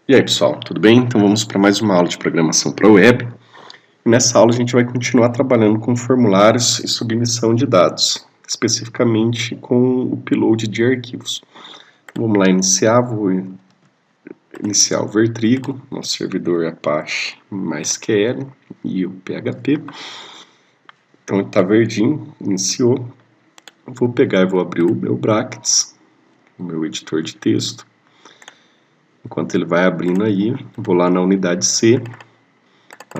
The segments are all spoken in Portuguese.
E aí pessoal, tudo bem? Então vamos para mais uma aula de programação para web. E nessa aula a gente vai continuar trabalhando com formulários e submissão de dados, especificamente com o upload de arquivos. Então, vamos lá iniciar, vou iniciar o Vertrigo, nosso servidor Apache MySQL e o PHP. Então ele está verdinho, iniciou. Vou pegar e vou abrir o meu Brackets, o meu editor de texto. Enquanto ele vai abrindo aí, vou lá na unidade C,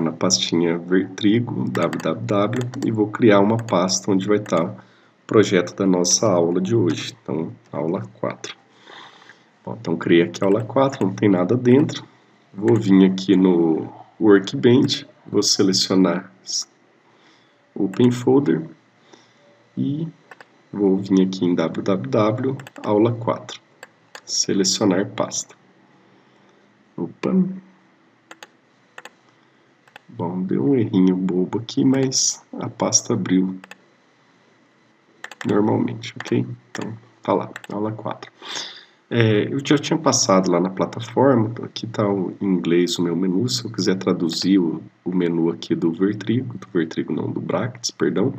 na pastinha Vertrigo, www, e vou criar uma pasta onde vai estar o projeto da nossa aula de hoje. Então, aula 4. Bom, então, criei aqui a aula 4, não tem nada dentro. Vou vir aqui no Workbench, vou selecionar Open Folder e vou vir aqui em www, aula 4, selecionar pasta. Opa! Bom, deu um errinho bobo aqui, mas a pasta abriu normalmente, ok? Então, tá lá, aula 4. Eu já tinha passado lá na plataforma, aqui está em inglês o meu menu, se eu quiser traduzir o menu aqui do Vertrigo não, do Brackets, perdão,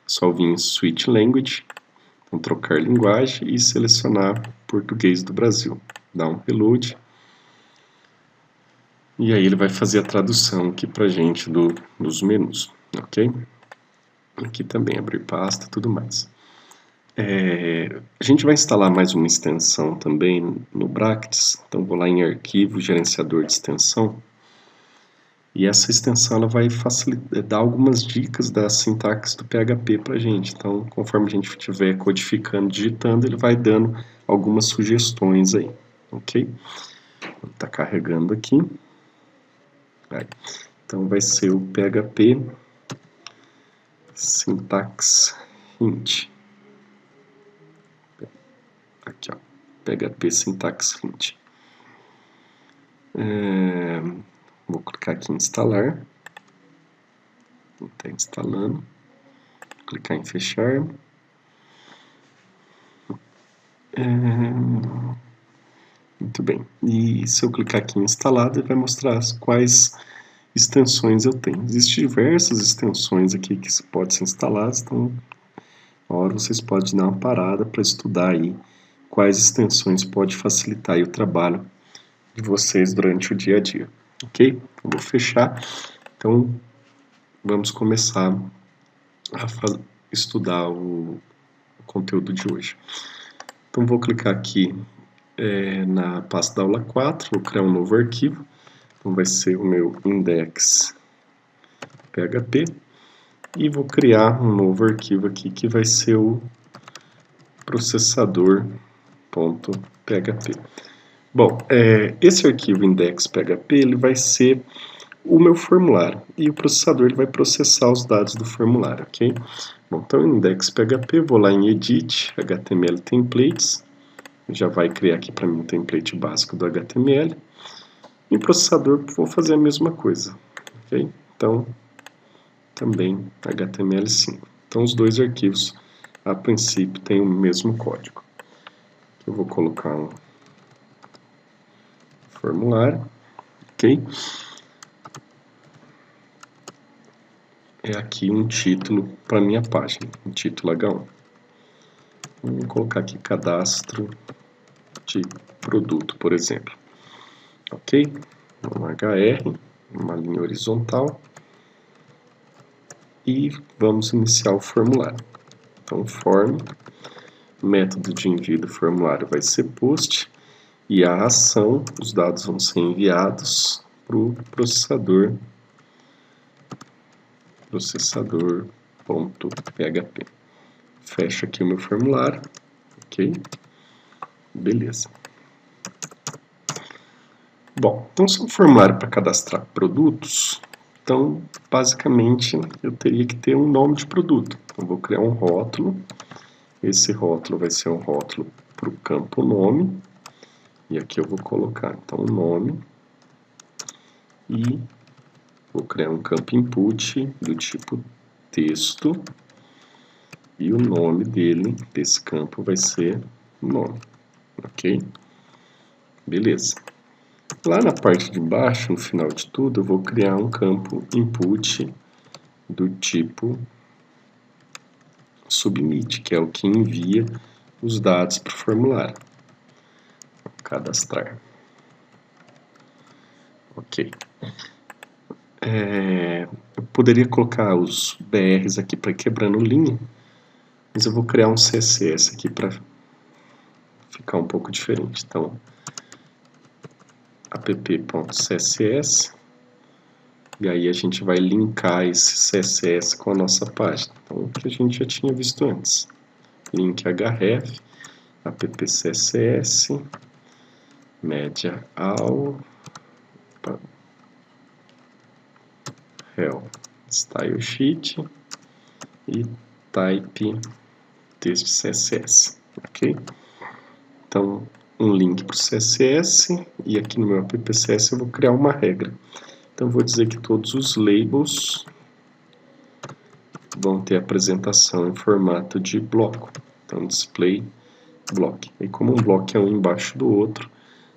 só vir em Switch Language, então trocar linguagem e selecionar português do Brasil. Dá um reload. E aí ele vai fazer a tradução aqui pra gente dos menus, ok? Aqui também abrir pasta e tudo mais. A gente vai instalar mais uma extensão também no Brackets, então vou lá em Arquivo, Gerenciador de Extensão, e essa extensão ela vai dar algumas dicas da sintaxe do PHP pra gente, então conforme a gente estiver codificando, digitando, ele vai dando algumas sugestões aí, ok? Tá carregando aqui. Aí. Então vai ser o PHP Syntax Hint. Aqui, ó, PHP Syntax Hint. Vou clicar aqui em instalar. Está instalando. Clicar em fechar. Muito bem. E se eu clicar aqui em instalado, ele vai mostrar quais extensões eu tenho. Existem diversas extensões aqui que podem ser instaladas, então na hora vocês podem dar uma parada para estudar aí quais extensões podem facilitar aí o trabalho de vocês durante o dia a dia, ok? Eu vou fechar, então vamos começar a estudar o conteúdo de hoje. Então vou clicar aqui na pasta da aula 4, vou criar um novo arquivo, então vai ser o meu index.php e vou criar um novo arquivo aqui que vai ser o processador.php. Bom, esse arquivo index.php ele vai ser o meu formulário e o processador ele vai processar os dados do formulário, ok? Bom, então index.php, vou lá em Edit, HTML Templates, já vai criar aqui para mim um template básico do HTML. E o processador vou fazer a mesma coisa, ok? Então, também HTML5. Então os dois arquivos, a princípio, têm o mesmo código. Eu vou colocar um formulário, ok? É aqui um título para minha página, um título H1. Vou colocar aqui cadastro de produto, por exemplo. Ok? Um HR, uma linha horizontal. E vamos iniciar o formulário. Então, form, método de envio do formulário vai ser post, e a ação, os dados vão ser enviados para o processador.php. Fecho aqui o meu formulário, ok? Beleza. Bom, então se é um formulário para cadastrar produtos, então basicamente eu teria que ter um nome de produto. Então vou criar um rótulo, esse rótulo vai ser um rótulo para o campo nome, e aqui eu vou colocar então o nome, e vou criar um campo input do tipo texto, e o nome dele, desse campo, vai ser nome, ok? Beleza. Lá na parte de baixo, no final de tudo, eu vou criar um campo input do tipo submit, que é o que envia os dados para o formulário. Cadastrar. Ok. Eu poderia colocar os BRs aqui para ir quebrando linha, mas eu vou criar um CSS aqui para ficar um pouco diferente. Então, app.css, e aí a gente vai linkar esse CSS com a nossa página. Então, o que a gente já tinha visto antes. Link href, app.css, média ao, rel, style sheet e type texto CSS, ok? Então, um link para o CSS, e aqui no meu app.css eu vou criar uma regra. Então, eu vou dizer que todos os labels vão ter apresentação em formato de bloco. Então, display block. E como um bloco é um embaixo do outro,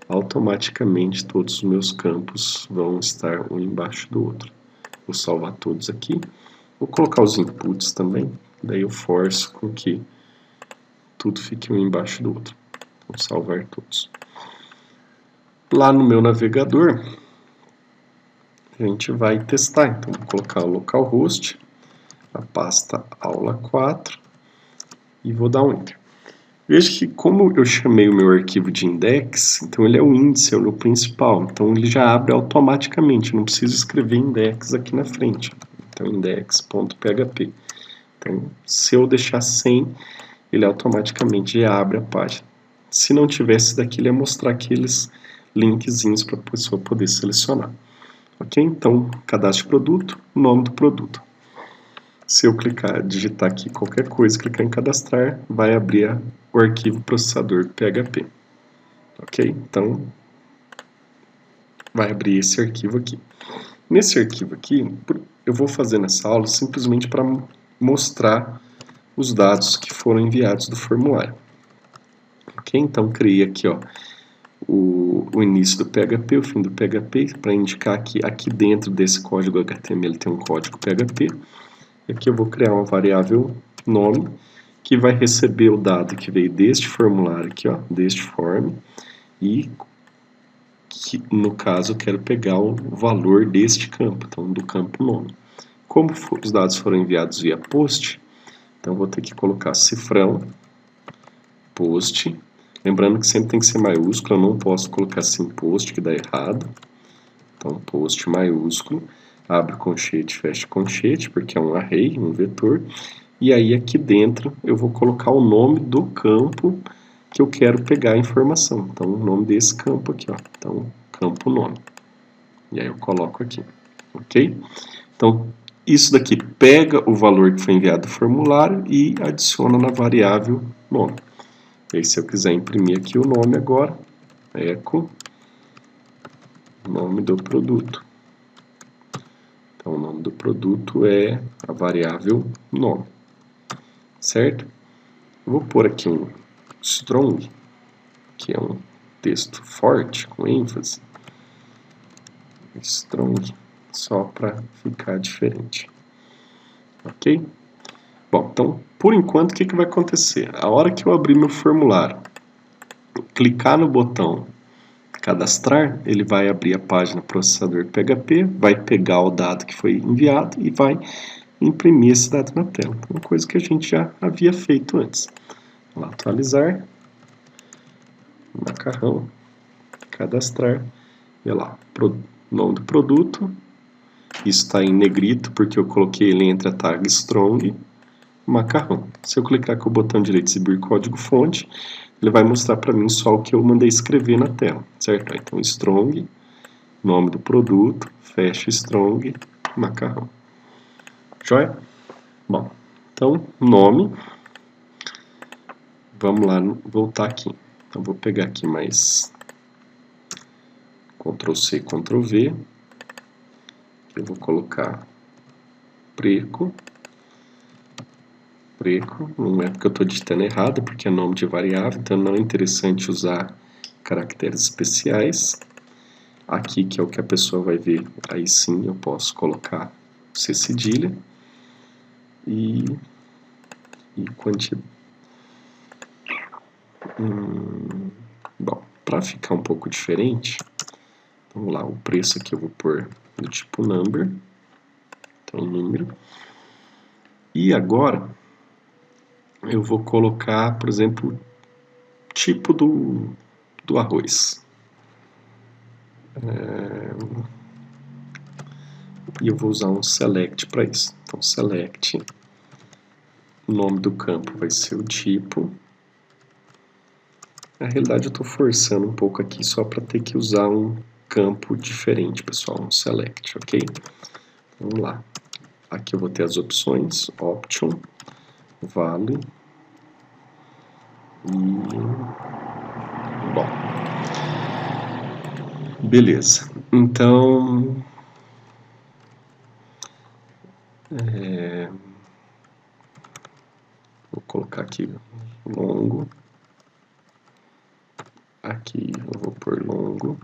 automaticamente todos os meus campos vão estar um embaixo do outro. Vou salvar todos aqui. Vou colocar os inputs também, daí eu forço com que tudo fique um embaixo do outro. Vou salvar todos. Lá no meu navegador, a gente vai testar. Então, vou colocar o localhost, a pasta aula 4 e vou dar um enter. Veja que como eu chamei o meu arquivo de index, então ele é o índice, é o principal. Então ele já abre automaticamente, não preciso escrever index aqui na frente. Então index.php. Então se eu deixar sem, ele automaticamente já abre a página. Se não tivesse daqui, ele ia mostrar aqueles linkzinhos para a pessoa poder selecionar. Ok? Então, cadastro de produto, nome do produto. Se eu digitar aqui qualquer coisa, clicar em cadastrar, vai abrir o arquivo processador PHP. Ok? Então, vai abrir esse arquivo aqui. Nesse arquivo aqui, eu vou fazer nessa aula simplesmente para mostrar os dados que foram enviados do formulário. Ok? Então, criei aqui o início do PHP, o fim do PHP, para indicar que aqui dentro desse código HTML tem um código PHP. E aqui eu vou criar uma variável nome, que vai receber o dado que veio deste formulário aqui, deste form, e que, no caso, eu quero pegar o valor deste campo, então do campo nome. Como os dados foram enviados via post, então eu vou ter que colocar cifrão, post, lembrando que sempre tem que ser maiúsculo, eu não posso colocar assim post, que dá errado. Então, post maiúsculo, abre colchete, fecha colchete, porque é um array, um vetor. E aí aqui dentro eu vou colocar o nome do campo que eu quero pegar a informação. Então, o nome desse campo aqui, Então, campo nome. E aí eu coloco aqui, ok? Então, isso daqui pega o valor que foi enviado do formulário e adiciona na variável nome. E aí, se eu quiser imprimir aqui o nome agora, echo nome do produto. Então, o nome do produto é a variável nome, certo? Eu vou pôr aqui um strong, que é um texto forte, com ênfase. Strong, só para ficar diferente. Ok? Bom, então, por enquanto, o que vai acontecer? A hora que eu abrir meu formulário, clicar no botão cadastrar, ele vai abrir a página processador PHP, vai pegar o dado que foi enviado e vai imprimir esse dado na tela. Uma coisa que a gente já havia feito antes. Vamos lá, atualizar, macarrão, cadastrar, e lá, nome do produto, isso está em negrito porque eu coloquei ele entre a tag strong, macarrão. Se eu clicar com o botão direito e exibir código fonte, ele vai mostrar para mim só o que eu mandei escrever na tela, certo? Então, strong, nome do produto, fecha strong, macarrão. Joia? Bom, então, nome. Vamos lá, voltar aqui. Então, vou pegar aqui mais Ctrl C, Ctrl V. Eu vou colocar preco. Não é porque eu estou digitando errado, porque é nome de variável, então não é interessante usar caracteres especiais. Aqui, que é o que a pessoa vai ver, aí sim eu posso colocar C cedilha e quantidade. Bom, para ficar um pouco diferente, vamos lá, o preço aqui eu vou pôr do tipo number, então número. E agora eu vou colocar, por exemplo, tipo do arroz. E eu vou usar um select para isso. Então select, o nome do campo vai ser o tipo. Na realidade eu estou forçando um pouco aqui só para ter que usar um campo diferente, pessoal, um select, ok? Vamos lá. Aqui eu vou ter as opções, option, value e... bom, beleza. Então, vou colocar aqui longo. Aqui eu vou pôr longo.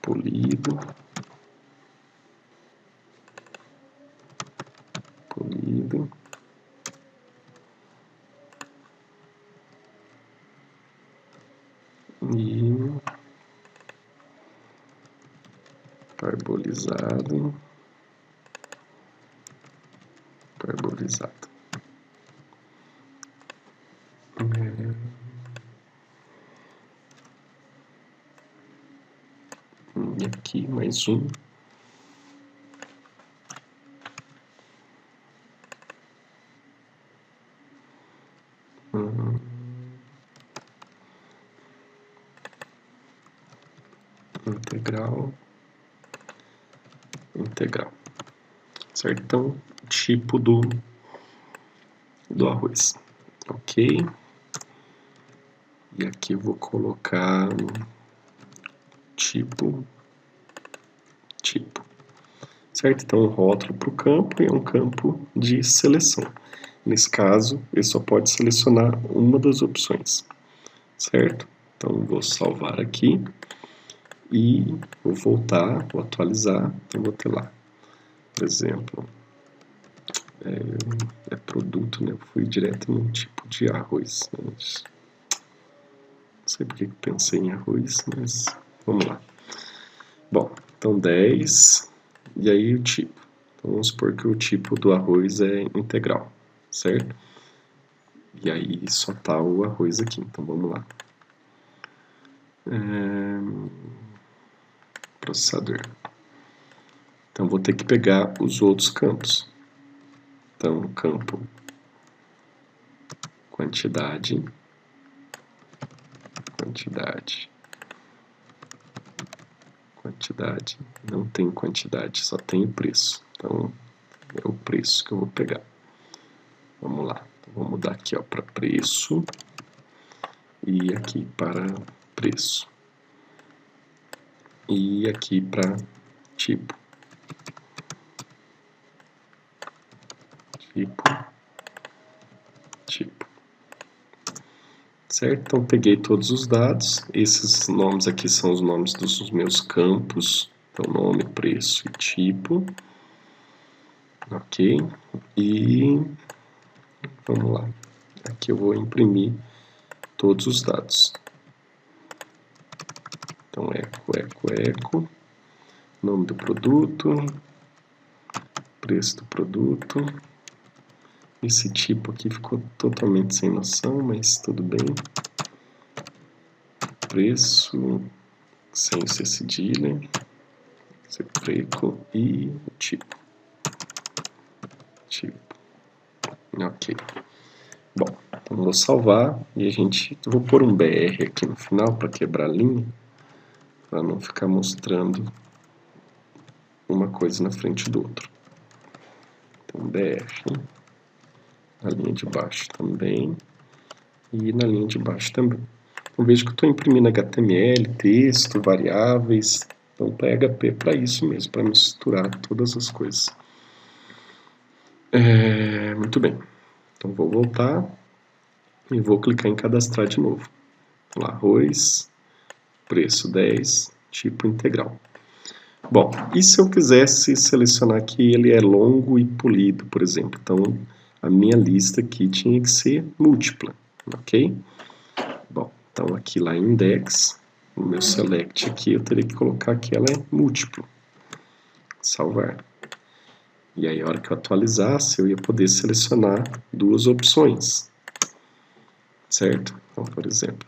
Polido. Polido. E parbolizado. Parbolizado. E aqui mais um. Integral. Integral. Certo? Então, tipo do arroz. Ok. E aqui eu vou colocar tipo. Certo? Então, um rótulo para o campo e um campo de seleção. Nesse caso, ele só pode selecionar uma das opções. Certo? Então, vou salvar aqui e vou voltar, vou atualizar. Então, vou ter lá, por exemplo, é produto, né? Eu fui direto num tipo de arroz. Né? Não sei porque que pensei em arroz, mas vamos lá. Bom, então 10, e aí o tipo. Então vamos supor que o tipo do arroz é integral, certo? E aí só tá o arroz aqui, então vamos lá. Processador. Então vou ter que pegar os outros campos. Então campo quantidade, não tem quantidade, só tem o preço. Então é o preço que eu vou pegar. Vamos lá, então, vou mudar aqui para preço e aqui para preço e aqui para tipo. Certo? Então peguei todos os dados, esses nomes aqui são os nomes dos meus campos, então nome, preço e tipo, ok? E vamos lá, aqui eu vou imprimir todos os dados. Então eco, nome do produto, preço do produto. Esse tipo aqui ficou totalmente sem noção, mas tudo bem. Preço, sem C cedilha, preto e tipo. Ok. Bom, então vou salvar e vou pôr um BR aqui no final para quebrar a linha, para não ficar mostrando uma coisa na frente do outro. Então BR, na linha de baixo também e na linha de baixo também. Então vejo que eu estou imprimindo HTML, texto, variáveis, então PHP para isso mesmo, para misturar todas as coisas. Muito bem. Então vou voltar e vou clicar em cadastrar de novo. Lá, arroz, preço 10, tipo integral. Bom, e se eu quisesse selecionar que ele é longo e polido, por exemplo? Então, a minha lista aqui tinha que ser múltipla, ok? Bom, então aqui lá em index, no meu select aqui, eu teria que colocar que ela é múltiplo. Salvar. E aí, a hora que eu atualizasse, eu ia poder selecionar duas opções, certo? Então, por exemplo,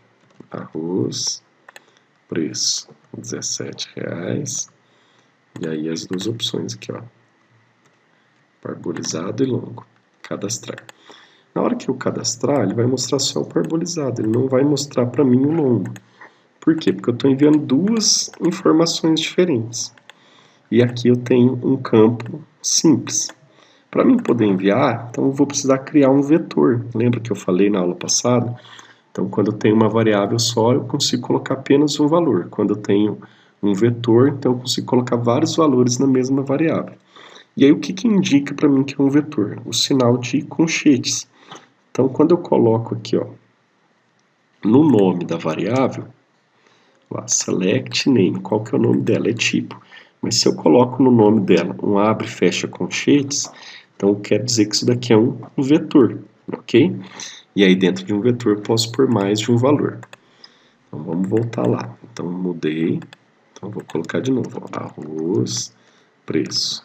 arroz, preço, R$17. E aí as duas opções aqui, ó, parbolizado e longo, cadastrar. Na hora que eu cadastrar, ele vai mostrar só o parbolizado, ele não vai mostrar para mim o longo. Por quê? Porque eu estou enviando duas informações diferentes. E aqui eu tenho um campo simples. Para mim poder enviar, então eu vou precisar criar um vetor. Lembra que eu falei na aula passada? Então, quando eu tenho uma variável só, eu consigo colocar apenas um valor. Quando eu tenho um vetor, então eu consigo colocar vários valores na mesma variável. E aí, o que indica para mim que é um vetor? O sinal de conchetes. Então, quando eu coloco aqui, ó, no nome da variável, lá, select name, qual que é o nome dela? É tipo. Mas se eu coloco no nome dela um abre e fecha conchetes, então quer dizer que isso daqui é um vetor, ok? E aí dentro de um vetor eu posso pôr mais de um valor. Então vamos voltar lá. Então mudei, então vou colocar de novo, ó, arroz, preço,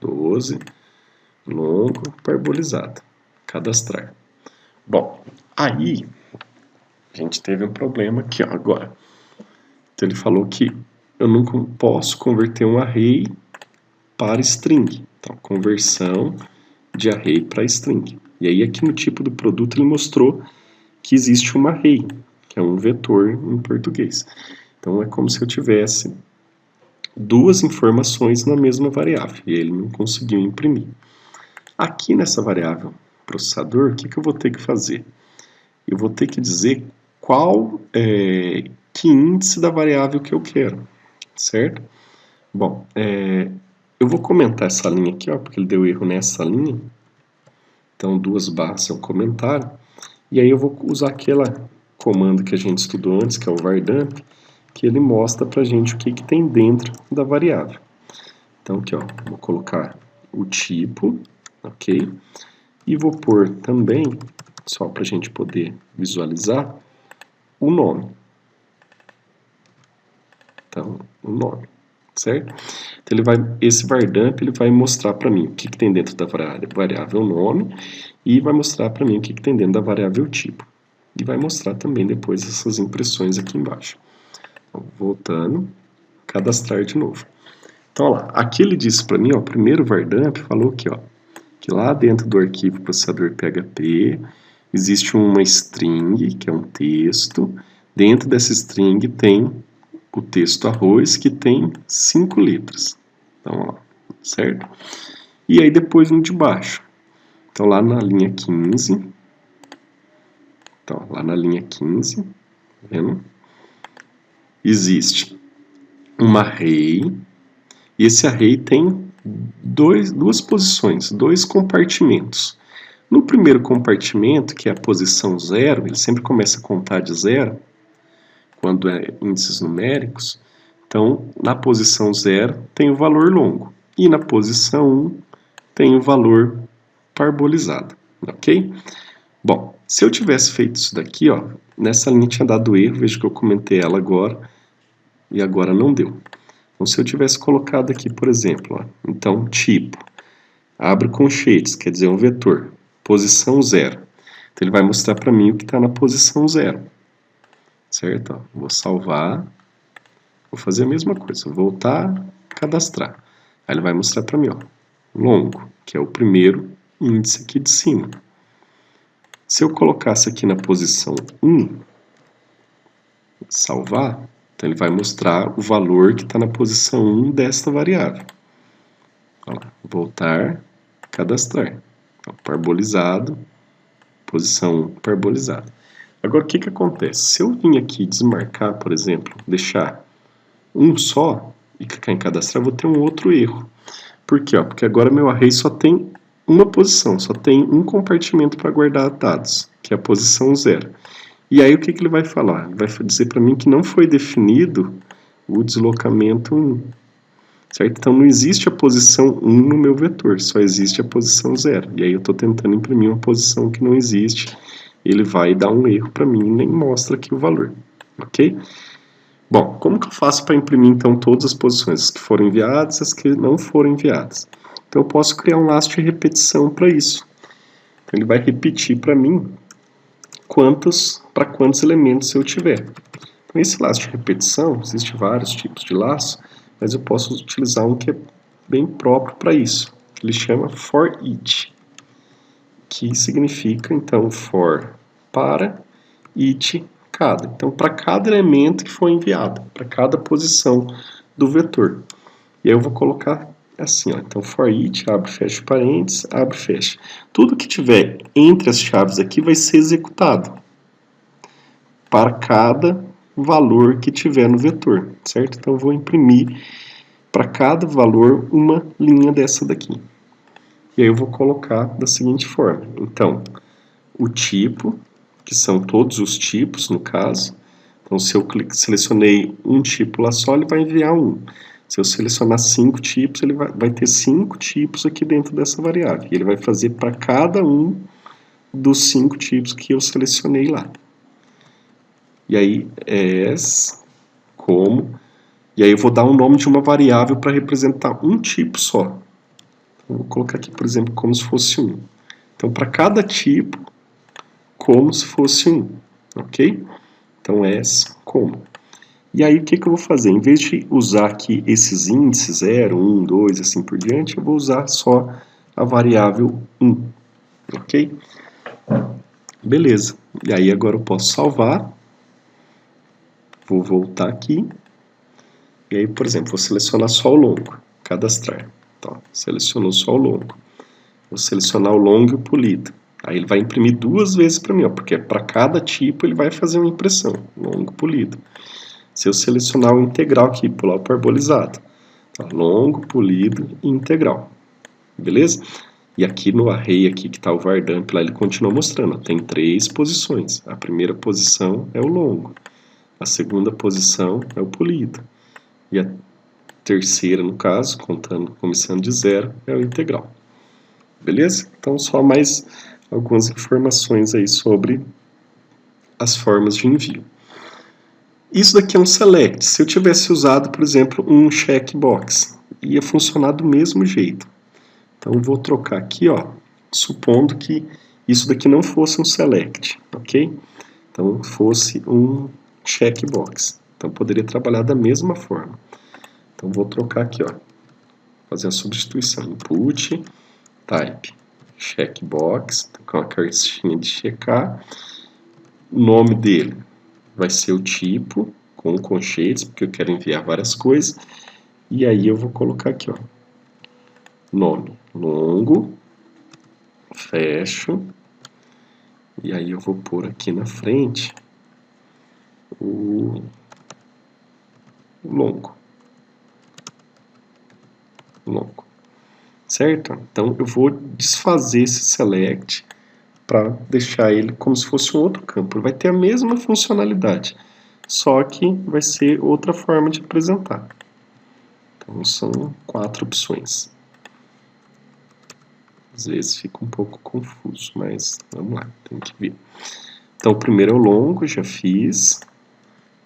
12, longo, parbolizado, cadastrar. Bom, aí a gente teve um problema aqui, ó, agora. Então ele falou que eu não posso converter um array para string. Então, conversão de array para string. E aí aqui no tipo do produto ele mostrou que existe um array, que é um vetor em português. Então é como se eu tivesse duas informações na mesma variável, e ele não conseguiu imprimir. Aqui nessa variável processador, o que eu vou ter que fazer? Eu vou ter que dizer que índice da variável que eu quero, certo? Bom, eu vou comentar essa linha aqui, ó, porque ele deu erro nessa linha. Então, duas barras é um comentário. E aí eu vou usar aquele comando que a gente estudou antes, que é o vardamp, que ele mostra pra gente o que tem dentro da variável. Então, aqui, ó, vou colocar o tipo, ok? E vou pôr também, só pra gente poder visualizar, o nome. Então, o nome, certo? Então, esse vardamp ele vai mostrar para mim o que tem dentro da variável nome e vai mostrar para mim o que tem dentro da variável tipo. E vai mostrar também depois essas impressões aqui embaixo. Então, voltando, cadastrar de novo. Então, olha lá, aqui ele disse para mim, ó, o primeiro vardamp falou aqui, ó, que lá dentro do arquivo processador PHP existe uma string, que é um texto. Dentro dessa string tem o texto arroz, que tem 5 letras. Então, ó, certo? E aí depois um de baixo. Então, lá na linha 15, então, lá na linha 15, tá vendo? Existe um array, e esse array tem duas posições, dois compartimentos. No primeiro compartimento, que é a posição 0, ele sempre começa a contar de 0, quando é índices numéricos. Então, na posição 0 tem o valor longo, e na posição 1 tem o valor parbolizado, ok? Bom, se eu tivesse feito isso daqui, ó, nessa linha tinha dado erro, veja que eu comentei ela agora, e agora não deu. Então, se eu tivesse colocado aqui, por exemplo, ó, então, tipo, abre conchetes, quer dizer, um vetor, posição 0. Então, ele vai mostrar para mim o que está na posição 0. Certo? Ó, vou salvar, vou fazer a mesma coisa, voltar, cadastrar. Aí ele vai mostrar para mim, ó, longo, que é o primeiro índice aqui de cima. Se eu colocasse aqui na posição 1, salvar, então ele vai mostrar o valor que está na posição 1 desta variável. Olha lá, voltar, cadastrar. Então, parbolizado, posição 1, parbolizado. Agora, o que acontece? Se eu vim aqui desmarcar, por exemplo, deixar um só e clicar em cadastrar, eu vou ter um outro erro. Por quê? Porque agora meu array só tem uma posição, só tem um compartimento para guardar dados, que é a posição 0. E aí o que ele vai falar? Ele vai dizer para mim que não foi definido o deslocamento 1. Certo? Então não existe a posição 1 no meu vetor, só existe a posição 0. E aí eu estou tentando imprimir uma posição que não existe, ele vai dar um erro para mim e nem mostra aqui o valor. Ok? Bom, como que eu faço para imprimir então todas as posições, as que foram enviadas e as que não foram enviadas? Então eu posso criar um laço de repetição para isso. Então ele vai repetir para mim para quantos elementos eu tiver. Então esse laço de repetição, existem vários tipos de laço, mas eu posso utilizar um que é bem próprio para isso. Ele chama for each, que significa então for para, each cada. Então para cada elemento que foi enviado, para cada posição do vetor. E aí eu vou colocar assim, ó. Então for each, abre, fecha parênteses, abre, fecha. Tudo que tiver entre as chaves aqui vai ser executado para cada valor que tiver no vetor, certo? Então eu vou imprimir para cada valor uma linha dessa daqui. E aí eu vou colocar da seguinte forma. Então, o tipo, que são todos os tipos no caso. Então se eu selecionei um tipo lá só, ele vai enviar um. Se eu selecionar 5 tipos, ele vai ter 5 tipos aqui dentro dessa variável. E ele vai fazer para cada um dos 5 tipos que eu selecionei lá. E aí, como, e aí eu vou dar um nome de uma variável para representar um tipo só. Então, vou colocar aqui, por exemplo, como se fosse 1. Então, para cada tipo, como se fosse 1, ok? Então, como. E aí, o que eu vou fazer? Em vez de usar aqui esses índices, 0, 1, 2, assim por diante, eu vou usar só a variável 1, ok? Beleza. E aí, agora eu posso salvar. Vou voltar aqui. E aí, por exemplo, vou selecionar só o longo, cadastrar. Então, selecionou só o longo. Vou selecionar o longo e o polido. Aí ele vai imprimir 2 vezes para mim, ó, porque para cada tipo ele vai fazer uma impressão, longo, polido. Se eu selecionar o integral aqui, pular o parbolizado, tá? Longo, polido e integral. Beleza? E aqui no array aqui que está o var_dump lá, ele continua mostrando, ó, tem 3 posições. A primeira posição é o longo. A segunda posição é o polido. E a terceira, no caso, começando de 0, é o integral. Beleza? Então, só mais algumas informações aí sobre as formas de envio. Isso daqui é um select. Se eu tivesse usado, por exemplo, um checkbox, ia funcionar do mesmo jeito. Então, eu vou trocar aqui, ó, supondo que isso daqui não fosse um select, ok? Então, fosse um checkbox. Então, poderia trabalhar da mesma forma. Então, vou trocar aqui, ó, fazer a substituição. Input, type, checkbox, com a caixinha de checar. O nome dele vai ser o tipo, com colchetes, porque eu quero enviar várias coisas. E aí eu vou colocar aqui, ó, nome longo, fecho, e aí eu vou pôr aqui na frente o longo. Certo? Então eu vou desfazer esse select para deixar ele como se fosse um outro campo. Ele vai ter a mesma funcionalidade, só que vai ser outra forma de apresentar. Então são 4 opções. Às vezes fica um pouco confuso, mas vamos lá, tem que ver. Então o primeiro é o longo, já fiz.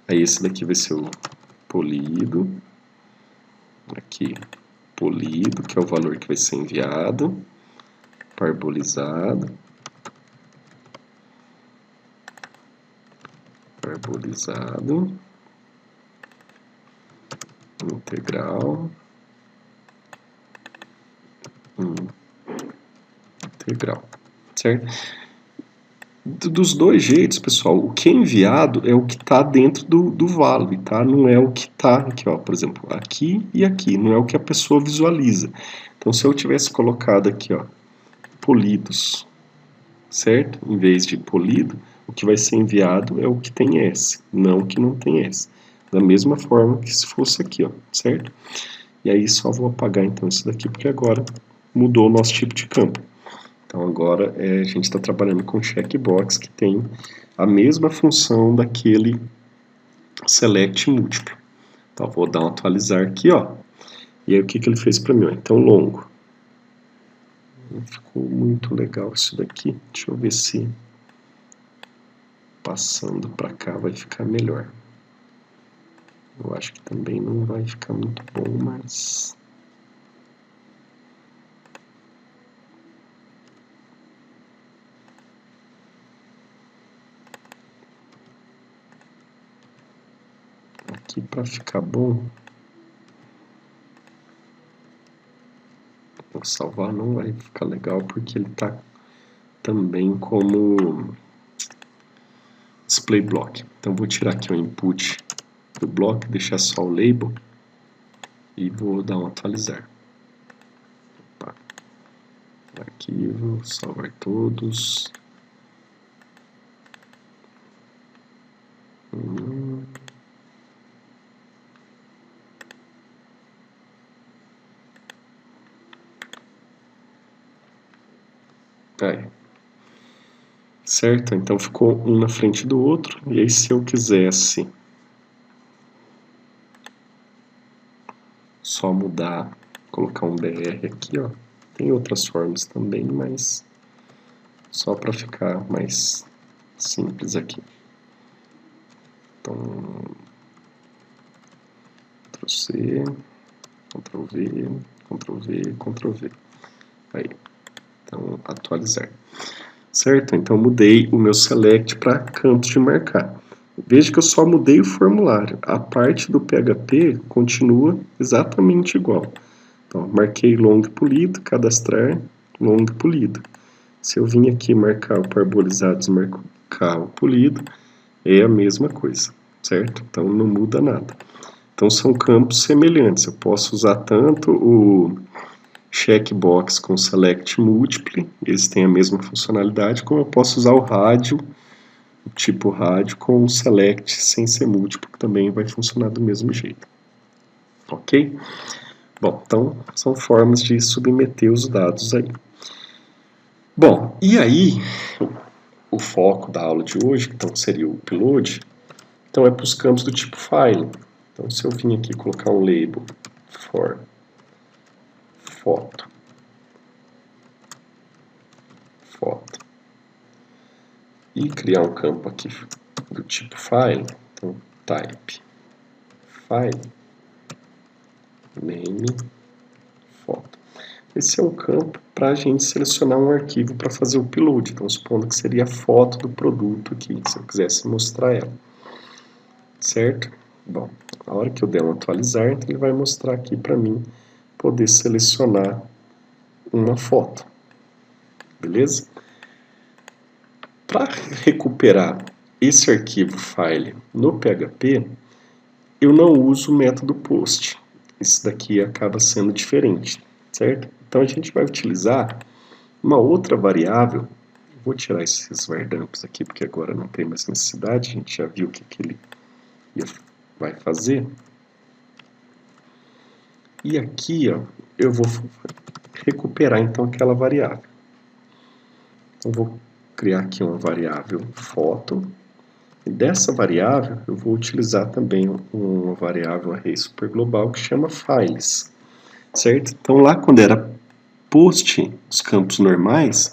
Aí esse daqui vai ser o polido. Aqui, polido, que é o valor que vai ser enviado. Parbolizado. Parbolizado. Integral. Integral. Certo? Dos dois jeitos, pessoal, o que é enviado é o que está dentro do vale, tá? Não é o que está aqui, ó, por exemplo, aqui e aqui, não é o que a pessoa visualiza. Então, se eu tivesse colocado aqui, ó, polidos, certo? Em vez de polido, o que vai ser enviado é o que tem S, não o que não tem S. Da mesma forma que se fosse aqui, ó, certo? E aí só vou apagar então isso daqui, porque agora mudou o nosso tipo de campo. Então agora a gente está trabalhando com checkbox que tem a mesma função daquele select múltiplo. Então vou dar um atualizar aqui, ó. E aí o que ele fez para mim? Então longo. Ficou muito legal isso daqui. Deixa eu ver se passando para cá vai ficar melhor. Eu acho que também não vai ficar muito bom, mas... aqui para ficar bom... Vou salvar, não vai ficar legal porque ele está também como display block. Então vou tirar aqui o input do bloco, deixar só o label e vou dar um atualizar. Opa. Arquivo, salvar todos. Aí. Certo? Então ficou um na frente do outro. E aí se eu quisesse só mudar, colocar um BR aqui, ó. Tem outras formas também, mas só para ficar mais simples aqui. Então, Ctrl+C, Ctrl+V, Ctrl+V, Ctrl+V. Aí, então atualizar. Certo? Então mudei o meu select para campos de marcar. Veja que eu só mudei o formulário. A parte do PHP continua exatamente igual. Então, marquei long polido, cadastrar, long polido. Se eu vim aqui marcar o parbolizado, desmarcar o polido, é a mesma coisa, certo? Então não muda nada. Então são campos semelhantes. Eu posso usar tanto o checkbox com select múltiplo, eles têm a mesma funcionalidade, como eu posso usar o rádio, o tipo rádio com o select sem ser múltiplo, que também vai funcionar do mesmo jeito. Ok? Bom, então são formas de submeter os dados aí. Bom, e aí o foco da aula de hoje, então seria o upload, então é para os campos do tipo file. Então se eu vim aqui colocar um label for foto, e criar um campo aqui do tipo file, então type file name foto. Esse é um campo para a gente selecionar um arquivo para fazer o upload, então supondo que seria a foto do produto aqui, se eu quisesse mostrar ela, certo? Bom, a hora que eu der um atualizar, então ele vai mostrar aqui para mim poder selecionar uma foto, beleza? Para recuperar esse arquivo file no PHP, eu não uso o método post. Isso daqui acaba sendo diferente, certo? Então a gente vai utilizar uma outra variável. Vou tirar esses vardumps aqui porque agora não tem mais necessidade. A gente já viu o que ele vai fazer. E aqui, ó, eu vou recuperar então aquela variável. Então vou criar aqui uma variável foto. E dessa variável, eu vou utilizar também uma variável array superglobal que chama files, certo? Então lá quando era post, os campos normais,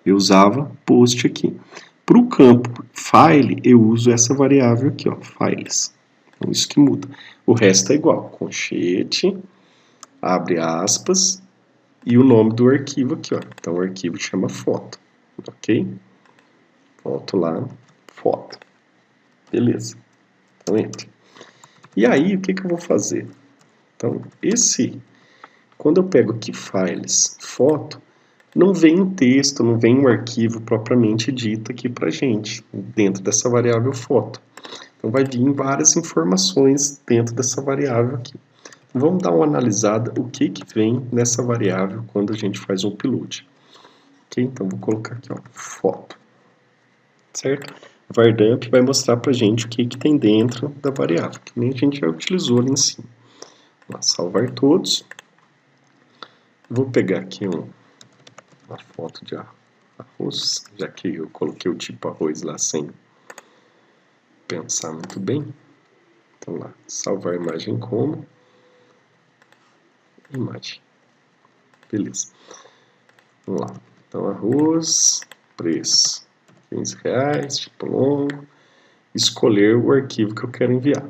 eu usava post aqui. Para o campo file, eu uso essa variável aqui, ó, files. Então isso que muda. O resto é igual, conchete, abre aspas, e o nome do arquivo aqui, ó. Então o arquivo chama foto, ok? Volto lá, foto. Beleza. Então, entre. E aí, o que eu vou fazer? Então, quando eu pego aqui files, foto, não vem um texto, não vem um arquivo propriamente dito aqui pra gente, dentro dessa variável foto. Então, vai vir várias informações dentro dessa variável aqui. Vamos dar uma analisada o que vem nessa variável quando a gente faz um upload. Ok? Então, vou colocar aqui, ó, foto. Certo? Vardump vai mostrar pra gente o que tem dentro da variável, que nem a gente já utilizou ali em cima. Vou salvar todos. Vou pegar aqui uma foto de arroz, já que eu coloquei o tipo arroz lá sem pensar muito bem. Então lá, salvar a imagem como imagem. Beleza. Vamos lá. Então arroz, preço R$15, tipo longo. Escolher o arquivo que eu quero enviar.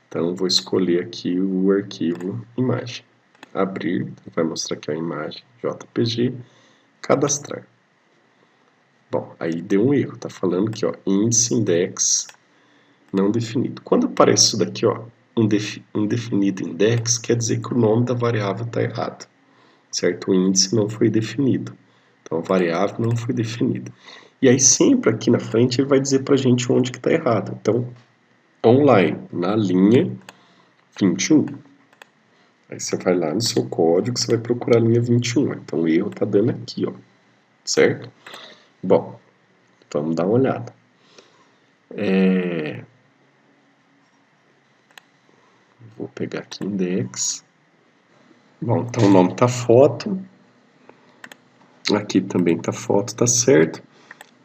Então vou escolher aqui o arquivo imagem. Abrir, vai mostrar aqui a imagem JPG, cadastrar. Bom, aí deu um erro, tá falando aqui, ó, índice index não definido. Quando aparece isso daqui, ó, indefinido index, quer dizer que o nome da variável está errado, certo? O índice não foi definido, então a variável não foi definida. E aí sempre aqui na frente ele vai dizer pra gente onde que está errado. Então, online, na linha 21. Aí você vai lá no seu código, você vai procurar a linha 21. Então o erro está dando aqui, ó, certo? Bom, vamos dar uma olhada. Vou pegar aqui index. Bom, então o nome tá foto. Aqui também tá foto, tá certo.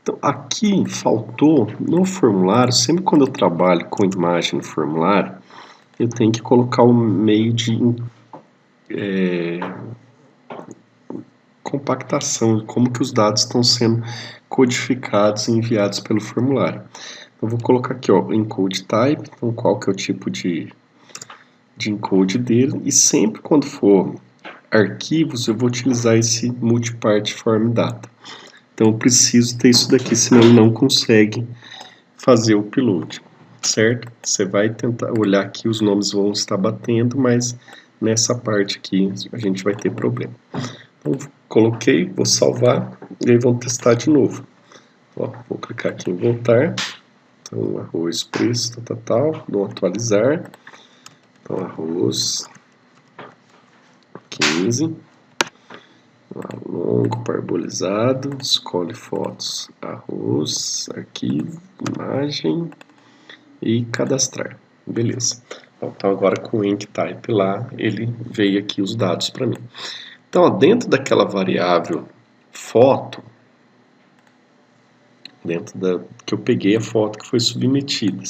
Então aqui faltou no formulário, sempre quando eu trabalho com imagem no formulário, eu tenho que colocar o meio de compactação, como que os dados estão sendo codificados e enviados pelo formulário. Eu vou colocar aqui, ó, encode type, então qual que é o tipo de encode dele, e sempre quando for arquivos eu vou utilizar esse multipart form data. Então eu preciso ter isso daqui, senão ele não consegue fazer o upload, certo? Você vai tentar olhar aqui, os nomes vão estar batendo, mas nessa parte aqui a gente vai ter problema. Então coloquei, vou salvar, e aí vamos testar de novo. Ó, vou clicar aqui em voltar. Então, arroz, preço, tal, dou atualizar. Então, arroz 15. Longo, parbolizado. Escolhe fotos. Arroz, arquivo, imagem e cadastrar. Beleza. Então, agora com o enctype lá, ele veio aqui os dados para mim. Então, ó, dentro daquela variável foto, dentro da que eu peguei a foto que foi submetida.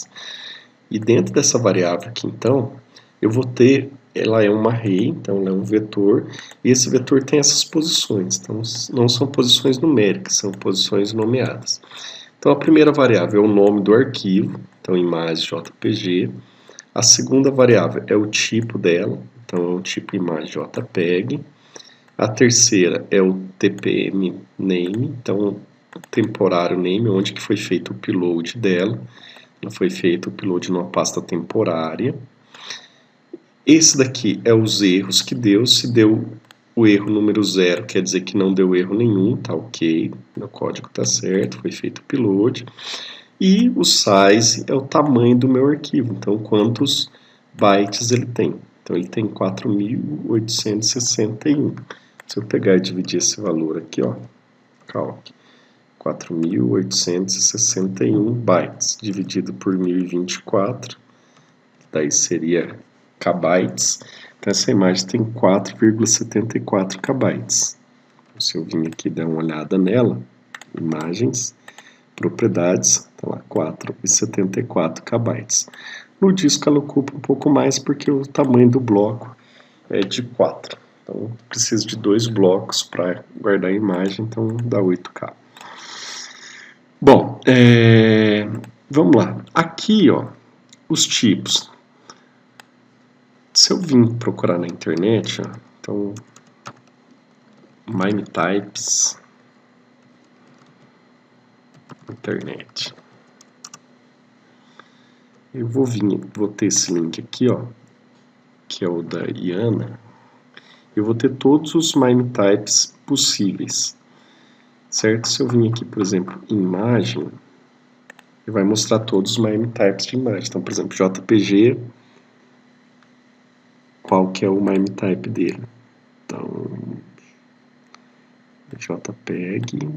E dentro dessa variável aqui, então, eu vou ter, ela é uma array, então ela é um vetor, e esse vetor tem essas posições. Então, não são posições numéricas, são posições nomeadas. Então, a primeira variável é o nome do arquivo, então imagem JPG. A segunda variável é o tipo dela, então é o tipo imagem JPEG. A terceira é o TPM name, então temporário name, onde que foi feito o upload dela. Ela foi feito o upload numa pasta temporária. Esse daqui é os erros que deu. Se deu o erro número 0, quer dizer que não deu erro nenhum, tá ok. Meu código tá certo, foi feito o upload. E o size é o tamanho do meu arquivo, então quantos bytes ele tem. Então ele tem 4.861. Se eu pegar e dividir esse valor aqui, ó, calc, 4.861 bytes dividido por 1024, daí seria kbytes. Então essa imagem tem 4,74 kbytes. Se eu vir aqui dar uma olhada nela, imagens, propriedades, tá lá, 4,74 kbytes. No disco ela ocupa um pouco mais porque o tamanho do bloco é de 4. Então preciso de 2 blocos para guardar a imagem, então dá 8K. Bom, vamos lá. Aqui, ó, os tipos. Se eu vim procurar na internet, ó, então MIME types internet. Eu vou ter esse link aqui, ó, que é o da Iana. Eu vou ter todos os MIME types possíveis, certo? Se eu vim aqui, por exemplo, imagem, ele vai mostrar todos os MIME types de imagem. Então, por exemplo, JPG, qual que é o MIME type dele? Então, JPEG,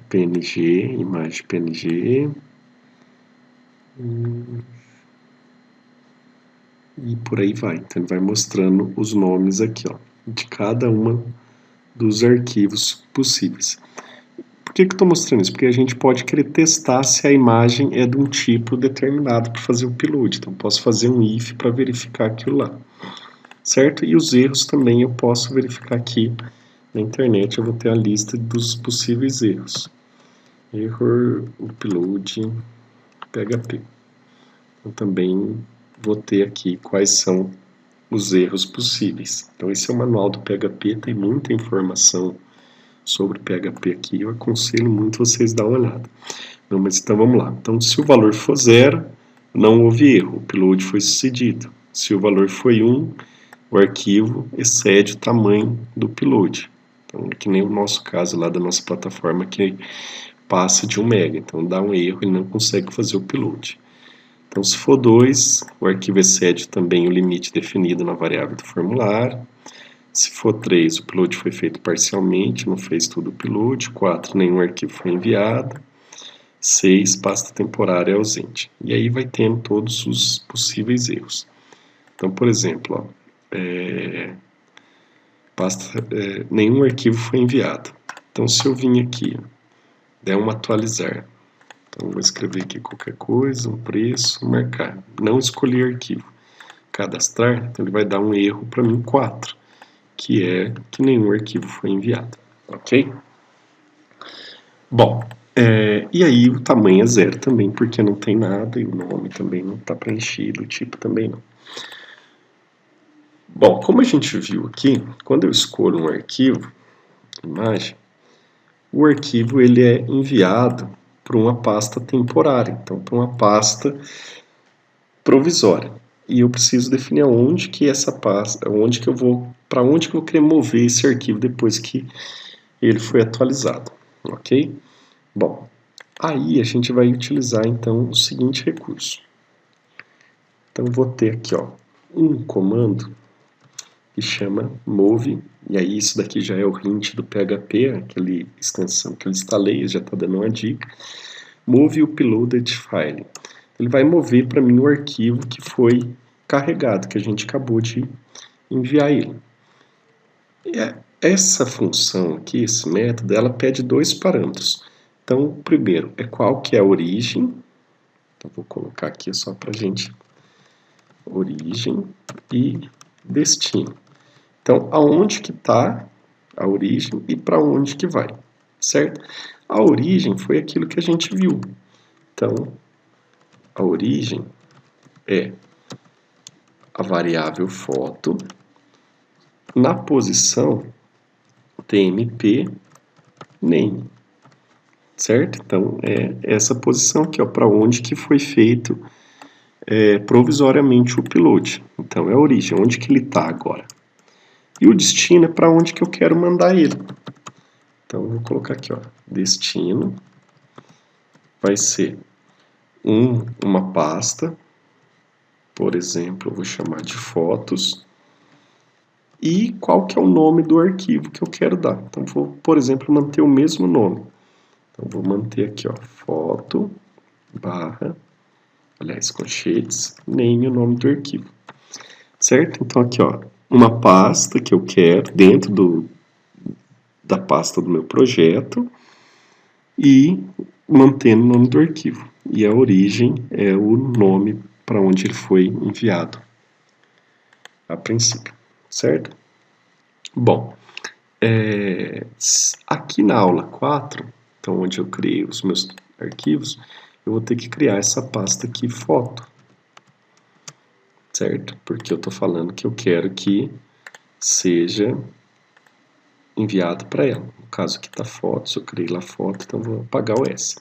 PNG, imagem PNG, e por aí vai. Então ele vai mostrando os nomes aqui, ó. de cada uma dos arquivos possíveis. Por que eu estou mostrando isso? Porque a gente pode querer testar se a imagem é de um tipo determinado para fazer o upload. Então, posso fazer um if para verificar aquilo lá, certo? E os erros também eu posso verificar aqui na internet. Eu vou ter a lista dos possíveis erros. Error, upload, PHP. Eu também vou ter aqui quais são os erros possíveis. Então, esse é o manual do PHP, tem muita informação sobre PHP aqui, eu aconselho muito vocês dar uma olhada. Não, mas então vamos lá. Então, se o valor for 0, não houve erro, o upload foi sucedido. Se o valor foi 1, o arquivo excede o tamanho do upload. Então, é que nem o nosso caso lá da nossa plataforma que passa de 1 MB. Então, dá um erro, ele não consegue fazer o upload. Então, se for 2, o arquivo excede também o limite definido na variável do formulário. Se for 3, o upload foi feito parcialmente, não fez todo o upload. 4, nenhum arquivo foi enviado. 6, pasta temporária ausente. E aí vai tendo todos os possíveis erros. Então, por exemplo, nenhum arquivo foi enviado. Então, se eu vim aqui, der um atualizar, então vou escrever aqui qualquer coisa, um preço, marcar. Não escolhi arquivo. Cadastrar, então ele vai dar um erro para mim 4, que é que nenhum arquivo foi enviado. Ok? Bom, e aí o tamanho é 0 também, porque não tem nada e o nome também não está preenchido, o tipo também não. Bom, como a gente viu aqui, quando eu escolho um arquivo, imagem, o arquivo ele é enviado para uma pasta temporária, então para uma pasta provisória. E eu preciso definir aonde que essa pasta, para onde que eu vou querer mover esse arquivo depois que ele foi atualizado, ok? Bom, aí a gente vai utilizar então o seguinte recurso. Então vou ter aqui um comando que chama move, e aí isso daqui já é o hint do PHP, aquela extensão que eu instalei, já está dando uma dica. Move uploaded file. Ele vai mover para mim o arquivo que foi carregado, que a gente acabou de enviar ele. Essa função aqui, esse método, ela pede 2 parâmetros. Então, o primeiro é qual que é a origem. Então, vou colocar aqui só para a gente. Origem e destino. Então, aonde que está a origem e para onde que vai, certo? A origem foi aquilo que a gente viu. Então, a origem é a variável foto na posição tmp name, certo? Então, é essa posição aqui, para onde que foi feito provisoriamente o upload. Então, é a origem, onde que ele está agora. E o destino é para onde que eu quero mandar ele. Então, vou colocar aqui, destino vai ser uma pasta, por exemplo, eu vou chamar de fotos, e qual que é o nome do arquivo que eu quero dar. Então, vou, por exemplo, manter o mesmo nome. Então, vou manter aqui, foto, barra, aliás, colchetes, name, o nome do arquivo. Certo? Então, aqui, uma pasta que eu quero dentro da pasta do meu projeto e mantendo o nome do arquivo. E a origem é o nome para onde ele foi enviado a princípio, certo? Bom, aqui na aula 4, então onde eu criei os meus arquivos, eu vou ter que criar essa pasta aqui, foto, certo? Porque eu estou falando que eu quero que seja enviado para ela. No caso aqui está fotos, eu criei lá foto, então vou apagar o S.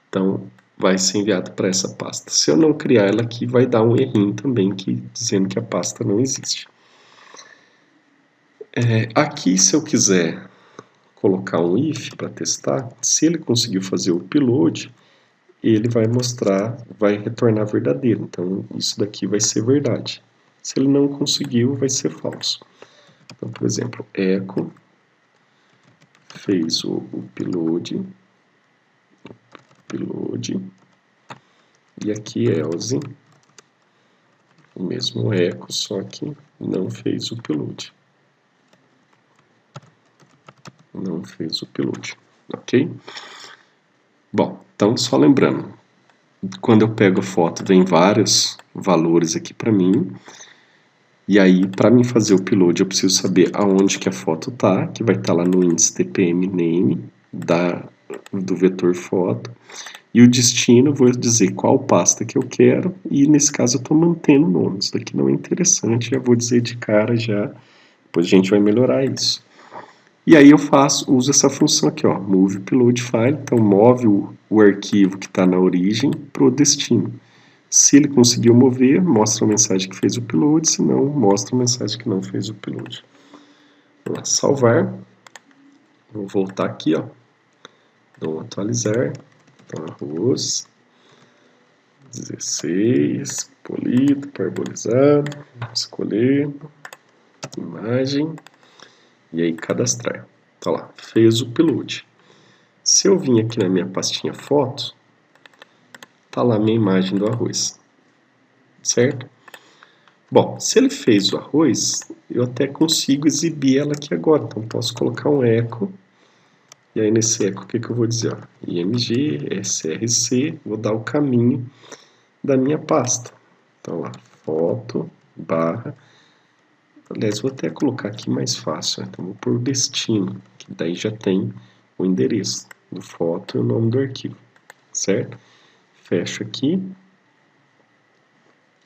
Então, vai ser enviado para essa pasta. Se eu não criar ela aqui, vai dar um errinho também, dizendo que a pasta não existe. Aqui, se eu quiser colocar um if para testar, se ele conseguiu fazer o upload, ele vai mostrar, vai retornar verdadeiro. Então, isso daqui vai ser verdade. Se ele não conseguiu, vai ser falso. Então, por exemplo, echo fez o upload, e aqui else, o mesmo echo, só que não fez o upload. não fez o upload, ok? Bom, então só lembrando, quando eu pego a foto vem vários valores aqui para mim, e aí para mim fazer o upload eu preciso saber aonde que a foto tá, que vai estar lá no índice TPM name do vetor foto, e o destino eu vou dizer qual pasta que eu quero, e nesse caso eu estou mantendo o nome, isso daqui não é interessante, já vou dizer de cara já, depois a gente vai melhorar isso. E aí eu uso essa função aqui, ó, move upload file, então move o arquivo que está na origem para o destino. Se ele conseguiu mover, mostra a mensagem que fez o upload, se não, mostra a mensagem que não fez o upload. Vou lá, salvar, vou voltar aqui, ó, dou um atualizar, então arroz, 16, polido, parbolizado, escolher, imagem, e aí cadastrar. Tá lá, fez o upload. Se eu vim aqui na minha pastinha fotos, tá lá a minha imagem do arroz, certo? Bom, se ele fez o arroz, eu até consigo exibir ela aqui agora, então posso colocar um eco, e aí nesse eco o que eu vou dizer? Ó, img, src, vou dar o caminho da minha pasta. Então lá, foto, barra, aliás, vou até colocar aqui mais fácil, então vou por destino, que daí já tem o endereço do foto e o nome do arquivo, certo? Fecho aqui,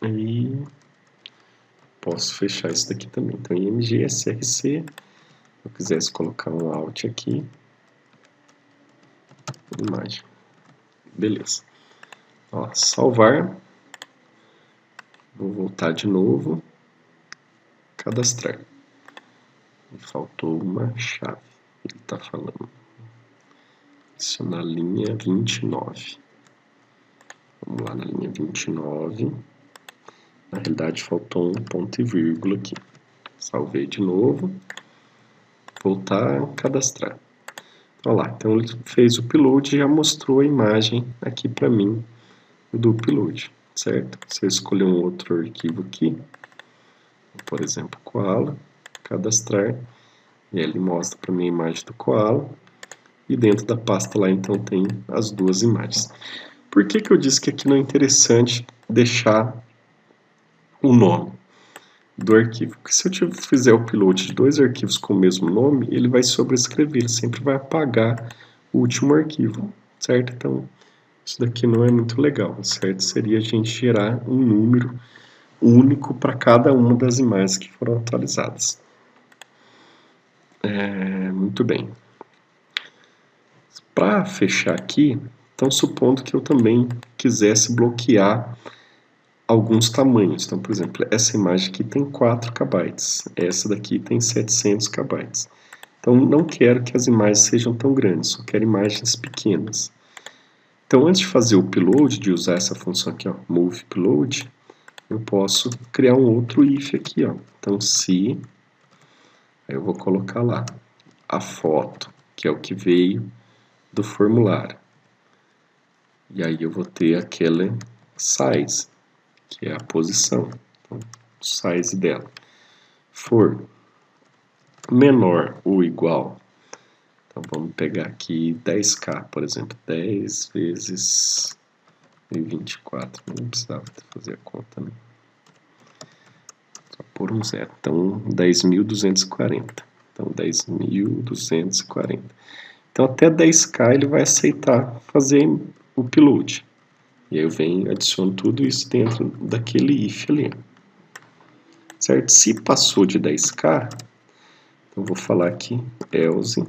e posso fechar isso daqui também. Então, img, src, se eu quisesse colocar um alt aqui, imagem. Beleza. Ó, salvar. Vou voltar de novo. Cadastrar. Me faltou uma chave. Ele está falando. Isso na linha 29. Vamos lá na linha 29. Na realidade, faltou um ponto e vírgula aqui. Salvei de novo. Voltar, cadastrar. Olha lá, então ele fez o upload e já mostrou a imagem aqui para mim do upload, certo? Se eu escolher um outro arquivo aqui, por exemplo, koala, cadastrar, e ele mostra para mim a imagem do koala, e dentro da pasta lá então tem as duas imagens. Por que eu disse que aqui não é interessante deixar o nome do arquivo? Porque se eu fizer o upload de dois arquivos com o mesmo nome, ele vai sobrescrever, ele sempre vai apagar o último arquivo, certo? Então, isso daqui não é muito legal, certo? Seria a gente gerar um número único para cada uma das imagens que foram atualizadas. Muito bem. Para fechar aqui, então supondo que eu também quisesse bloquear alguns tamanhos. Então, por exemplo, essa imagem aqui tem 4 KB, essa daqui tem 700 KB. Então, não quero que as imagens sejam tão grandes, só quero imagens pequenas. Então, antes de fazer o upload, de usar essa função aqui, ó, move upload, eu posso criar um outro if aqui, ó. Então, se, aí eu vou colocar lá a foto, que é o que veio do formulário. E aí eu vou ter aquele size, que é a posição, então, o size dela. For menor ou igual, então vamos pegar aqui 10K, por exemplo, 10 vezes 24, não precisava fazer a conta, né? Só por um zero, então 10.240, então 10.240. Então até 10K ele vai aceitar fazer o upload. E aí eu venho, adiciono tudo isso dentro daquele if ali. Certo? Se passou de 10K, então vou falar aqui else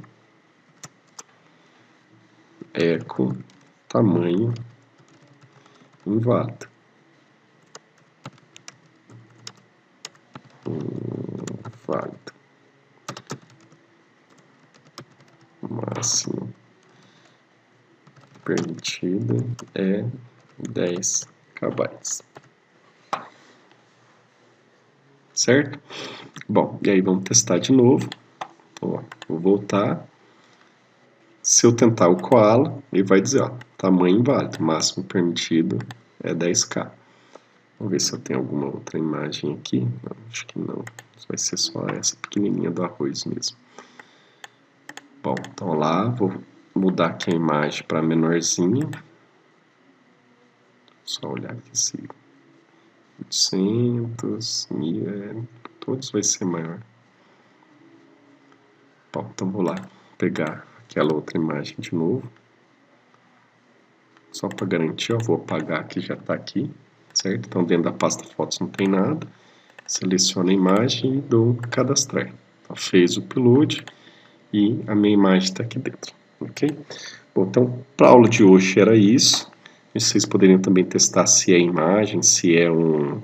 echo tamanho inválido. Válido. Máximo permitido é 10 KB. Certo? Bom, e aí vamos testar de novo. Então, ó, vou voltar. Se eu tentar o koala, ele vai dizer, ó, tamanho inválido, máximo permitido é 10K. Vamos ver se eu tenho alguma outra imagem aqui. Não, acho que não. Vai ser só essa pequenininha do arroz mesmo. Bom, então lá, vou mudar aqui a imagem para menorzinha. Só olhar aqui se 800, 1000, todos vai ser maior. Bom, então vou lá pegar aquela outra imagem de novo. Só para garantir, eu vou apagar que já está aqui, certo? Então dentro da pasta fotos não tem nada. Seleciono a imagem e dou cadastrar. Então, fez o upload e a minha imagem está aqui dentro, ok? Bom, então para a aula de hoje era isso. Vocês poderiam também testar se é imagem, se é um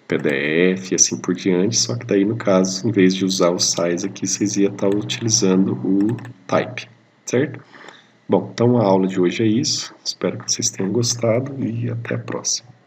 PDF e assim por diante, só que daí no caso, em vez de usar o size aqui, vocês iam estar utilizando o type, certo? Bom, então a aula de hoje é isso. Espero que vocês tenham gostado e até a próxima.